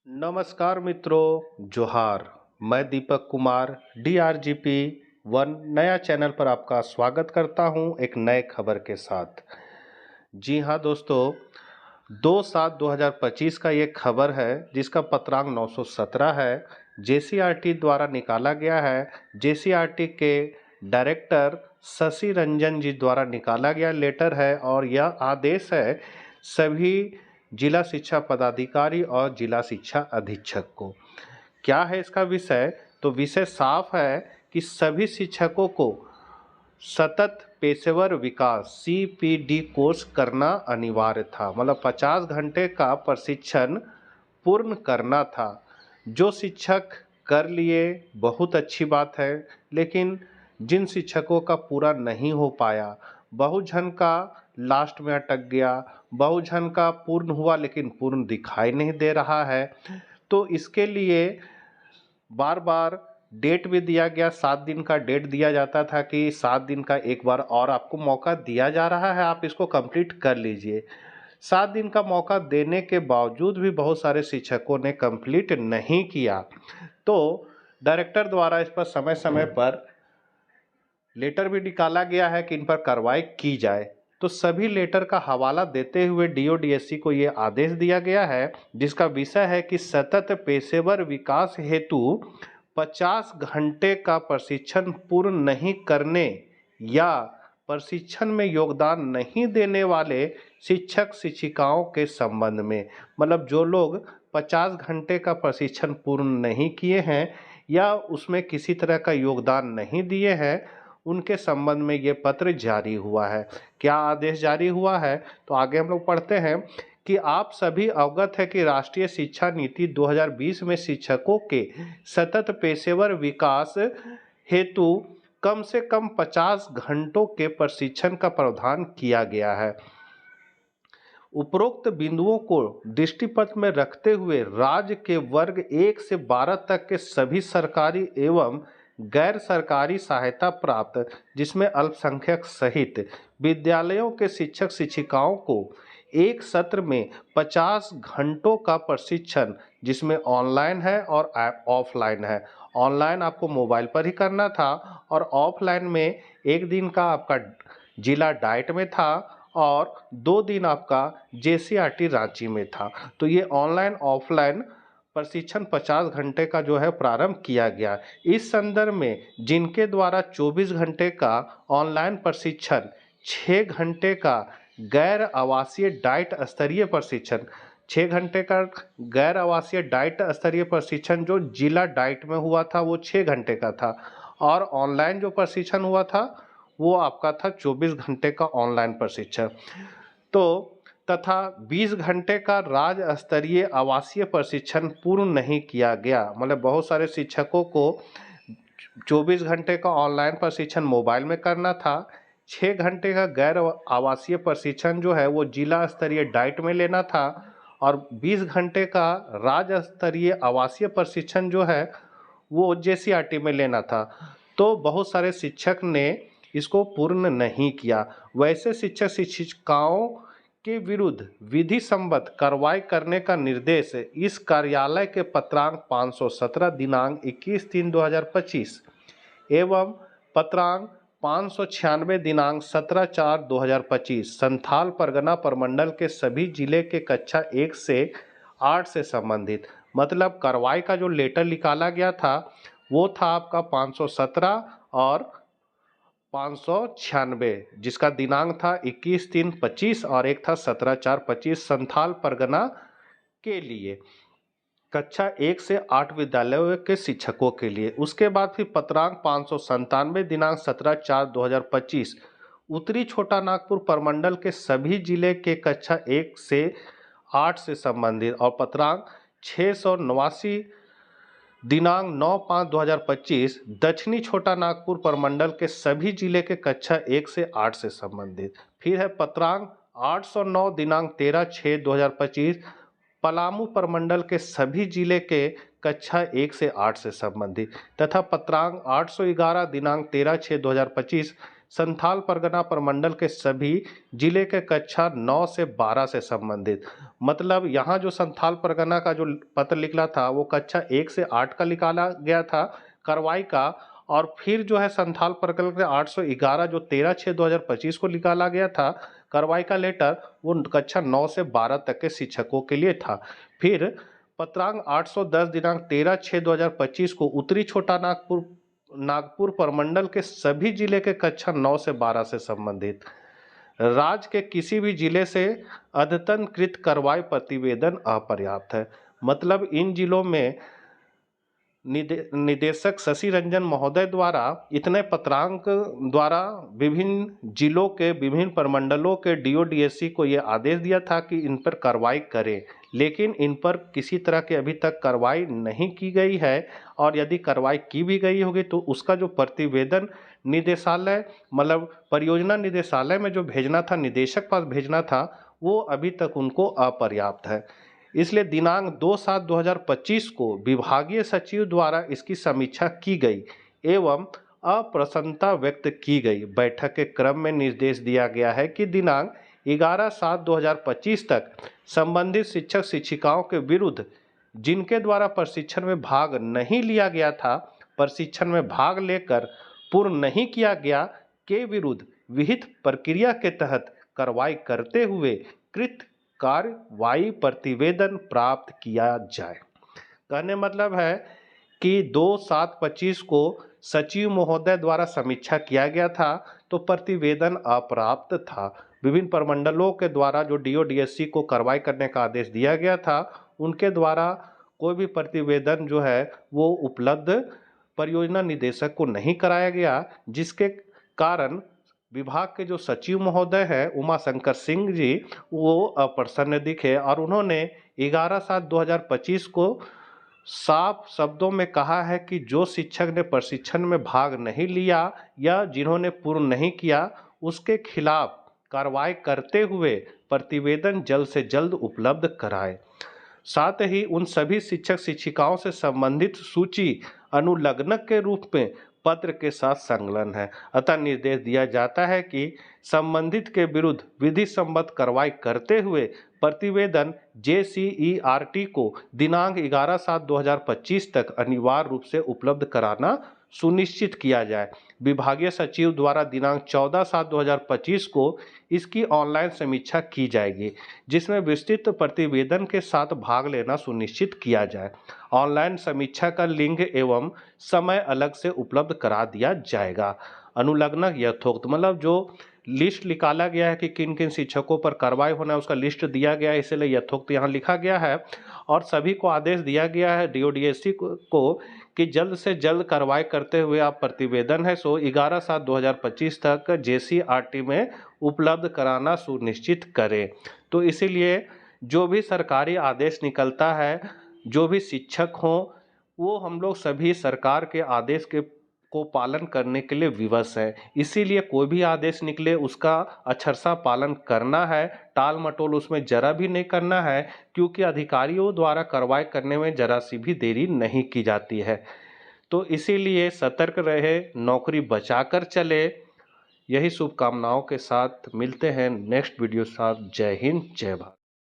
नमस्कार मित्रों, जोहार। मैं दीपक कुमार DRGP वन नया चैनल पर आपका स्वागत करता हूं एक नए खबर के साथ। जी हां दोस्तों, 2/7/2025 का ये खबर है जिसका पत्रांक 917 है। JCRT द्वारा निकाला गया है। JCRT के डायरेक्टर शशि रंजन जी द्वारा निकाला गया लेटर है और यह आदेश है सभी जिला शिक्षा पदाधिकारी और जिला शिक्षा अधीक्षक को। क्या है इसका विषय? तो विषय साफ है कि सभी शिक्षकों को सतत पेशेवर विकास CPD कोर्स करना अनिवार्य था। मतलब 50 घंटे का प्रशिक्षण पूर्ण करना था। जो शिक्षक कर लिए बहुत अच्छी बात है, लेकिन जिन शिक्षकों का पूरा नहीं हो पाया, बहुजन का लास्ट में अटक गया, बहुजन का पूर्ण हुआ लेकिन पूर्ण दिखाई नहीं दे रहा है। तो इसके लिए बार बार डेट भी दिया गया, 7 दिन का डेट दिया जाता था कि 7 दिन का एक बार और आपको मौका दिया जा रहा है, आप इसको कंप्लीट कर लीजिए। 7 दिन का मौका देने के बावजूद भी बहुत सारे शिक्षकों ने कंप्लीट नहीं किया। तो डायरेक्टर द्वारा इस पर समय समय पर लेटर भी निकाला गया है कि इन पर कार्रवाई की जाए। तो सभी लेटर का हवाला देते हुए DODSC को ये आदेश दिया गया है, जिसका विषय है कि सतत पेशेवर विकास हेतु 50 घंटे का प्रशिक्षण पूर्ण नहीं करने या प्रशिक्षण में योगदान नहीं देने वाले शिक्षक शिक्षिकाओं के संबंध में, मतलब जो लोग 50 घंटे का प्रशिक्षण पूर्ण नहीं किए हैं या उसमें किसी तरह का योगदान नहीं दिए हैं, उनके संबंध में ये पत्र जारी हुआ है। क्या आदेश जारी हुआ है? तो आगे हम लोग पढ़ते हैं कि आप सभी अवगत है कि राष्ट्रीय शिक्षा नीति 2020 में शिक्षकों के सतत पेशेवर विकास हेतु कम से कम 50 घंटों के प्रशिक्षण का प्रावधान किया गया है। उपरोक्त बिंदुओं को दृष्टिपथ में रखते हुए राज्य के वर्ग 1 से 12 तक के सभी सरकारी एवं गैर सरकारी सहायता प्राप्त, जिसमें अल्पसंख्यक सहित विद्यालयों के शिक्षक शिक्षिकाओं को एक सत्र में 50 घंटों का प्रशिक्षण, जिसमें ऑनलाइन है और ऑफलाइन है। ऑनलाइन आपको मोबाइल पर ही करना था और ऑफलाइन में एक दिन का आपका जिला डाइट में था और 2 दिन आपका JCRT रांची में था। तो ये ऑनलाइन ऑफलाइन प्रशिक्षण 50 घंटे का जो है प्रारंभ किया गया। इस संदर्भ में जिनके द्वारा 24 घंटे का ऑनलाइन प्रशिक्षण, 6 घंटे का गैर आवासीय डाइट स्तरीय प्रशिक्षण, 6 घंटे का गैर आवासीय डाइट स्तरीय प्रशिक्षण जो जिला डाइट में हुआ था वो 6 घंटे का था और ऑनलाइन जो प्रशिक्षण हुआ था वो आपका था 24 घंटे का ऑनलाइन प्रशिक्षण। तो तथा 20 घंटे का राज्य स्तरीय आवासीय प्रशिक्षण पूर्ण नहीं किया गया। मतलब बहुत सारे शिक्षकों को 24 घंटे का ऑनलाइन प्रशिक्षण मोबाइल में करना था, 6 घंटे का गैर आवासीय प्रशिक्षण जो है वो जिला स्तरीय डाइट में लेना था और 20 घंटे का राज्य स्तरीय आवासीय प्रशिक्षण जो है वो JCRT में लेना था। तो बहुत सारे शिक्षक ने इसको पूर्ण नहीं किया। वैसे शिक्षक शिक्षिकाओं के विरुद्ध विधि संबद्ध कार्रवाई करने का निर्देश इस कार्यालय के पत्रांक 517 दिनांक 21/3/2025 एवं पत्रांक 596 दिनांक 17/4/2025 संथाल परगना प्रमंडल के सभी जिले के कक्षा 1 से 8 से संबंधित, मतलब कार्रवाई का जो लेटर निकाला गया था वो था आपका 517 और 596, जिसका दिनांक था 21/3/25 और एक था 17/4/25 संथाल परगना के लिए कक्षा 1 से 8 विद्यालयों के शिक्षकों के लिए। उसके बाद फिर पत्रांक 597 दिनांक 17/4/2025 उत्तरी छोटा नागपुर प्रमंडल के सभी जिले के कक्षा 1 से 8 से संबंधित और पत्रांक 689 दिनांक 9/5/2025 दक्षिणी छोटा नागपुर प्रमंडल के सभी जिले के कक्षा 1 से 8 से संबंधित। फिर है पत्रांक 809 दिनांक 13/6/2025 पलामू प्रमंडल के सभी जिले के कक्षा 1 से 8 से संबंधित तथा पत्रांक 811 दिनांक 13/6/2025 संथाल परगना प्रमंडल के सभी जिले के कक्षा 9 से 12 से संबंधित। मतलब यहाँ जो संथाल परगना का जो पत्र निकला था वो कक्षा 1 से 8 का निकाला गया था कार्रवाई का, और फिर जो है संथाल परगना के 811 जो 13/6/2025 को निकाला गया था कार्रवाई का लेटर, वो कक्षा 9 से 12 तक के शिक्षकों के लिए था। फिर पत्रांक 810 दिनांक 13/6/2025 को उत्तरी छोटा नागपुर प्रमंडल के सभी जिले के कक्षा 9 से 12 से संबंधित। राज्य के किसी भी जिले से अद्यतन कृत कार्रवाई प्रतिवेदन अपर्याप्त है। मतलब इन जिलों में निदेशक शशि रंजन महोदय द्वारा इतने पत्रांक द्वारा विभिन्न जिलों के विभिन्न प्रमंडलों के डीओ-डीएससी को ये आदेश दिया था कि इन पर कार्रवाई करें, लेकिन इन पर किसी तरह की अभी तक कार्रवाई नहीं की गई है। और यदि कार्रवाई की भी गई होगी तो उसका जो प्रतिवेदन निदेशालय मतलब परियोजना निदेशालय में जो भेजना था, निदेशक पास भेजना था, वो अभी तक उनको अपर्याप्त है। इसलिए दिनांक 2/7/2025 को विभागीय सचिव द्वारा इसकी समीक्षा की गई एवं अप्रसन्नता व्यक्त की गई। बैठक के क्रम में निर्देश दिया गया है कि दिनांक 11/7/2025 तक संबंधित शिक्षक शिक्षिकाओं के विरुद्ध जिनके द्वारा प्रशिक्षण में भाग नहीं लिया गया था, प्रशिक्षण में भाग लेकर पूर्ण नहीं किया गया के विरुद्ध विहित प्रक्रिया के तहत कार्रवाई करते हुए कृत कार्रवाई प्रतिवेदन प्राप्त किया जाए। कहने मतलब है कि 2/7/25 को सचिव महोदय द्वारा समीक्षा किया गया था तो प्रतिवेदन अप्राप्त था। विभिन्न प्रमंडलों के द्वारा जो डीओ-डीएससी को कार्रवाई करने का आदेश दिया गया था, उनके द्वारा कोई भी प्रतिवेदन जो है वो उपलब्ध परियोजना निदेशक को नहीं कराया गया, जिसके कारण विभाग के जो सचिव महोदय हैं उमाशंकर सिंह जी, वो अप्रसन्न दिखे और उन्होंने 11/7/2025 को साफ शब्दों में कहा है कि जो शिक्षक ने प्रशिक्षण में भाग नहीं लिया या जिन्होंने पूर्ण नहीं किया, उसके खिलाफ कार्रवाई करते हुए प्रतिवेदन जल्द से जल्द उपलब्ध कराए। साथ ही उन सभी शिक्षक शिक्षिकाओं से संबंधित सूची अनुलग्नक के रूप में पत्र के साथ संलग्न है। अतः निर्देश दिया जाता है कि संबंधित के विरुद्ध विधि सम्मत कार्रवाई करते हुए प्रतिवेदन JCERT को दिनांक 11/7/2025 तक अनिवार्य रूप से उपलब्ध कराना सुनिश्चित किया जाए। विभागीय सचिव द्वारा दिनांक 14/7/2025 को इसकी ऑनलाइन समीक्षा की जाएगी, जिसमें विस्तृत प्रतिवेदन के साथ भाग लेना सुनिश्चित किया जाए। ऑनलाइन समीक्षा का लिंक एवं समय अलग से उपलब्ध करा दिया जाएगा। अनुलग्नक यथोक्त मतलब जो लिस्ट निकाला गया है कि किन किन शिक्षकों पर कार्रवाई होना है, उसका लिस्ट दिया गया है, इसलिए यथोक्त यहाँ लिखा गया है। और सभी को आदेश दिया गया है डीओ-डीएससी को कि जल्द से जल्द कार्रवाई करते हुए आप प्रतिवेदन है सो 11/7/2025 तक JCERT में उपलब्ध कराना सुनिश्चित करें। तो इसीलिए जो भी सरकारी आदेश निकलता है, जो भी शिक्षक हों, वो हम लोग सभी सरकार के आदेश को पालन करने के लिए विवश है। इसीलिए कोई भी आदेश निकले उसका अक्षरशः पालन करना है, टाल मटोल उसमें जरा भी नहीं करना है, क्योंकि अधिकारियों द्वारा कार्रवाई करने में जरा सी भी देरी नहीं की जाती है। तो इसीलिए सतर्क रहे, नौकरी बचाकर चले। यही शुभकामनाओं के साथ मिलते हैं नेक्स्ट वीडियो साथ। जय हिंद, जय भारत।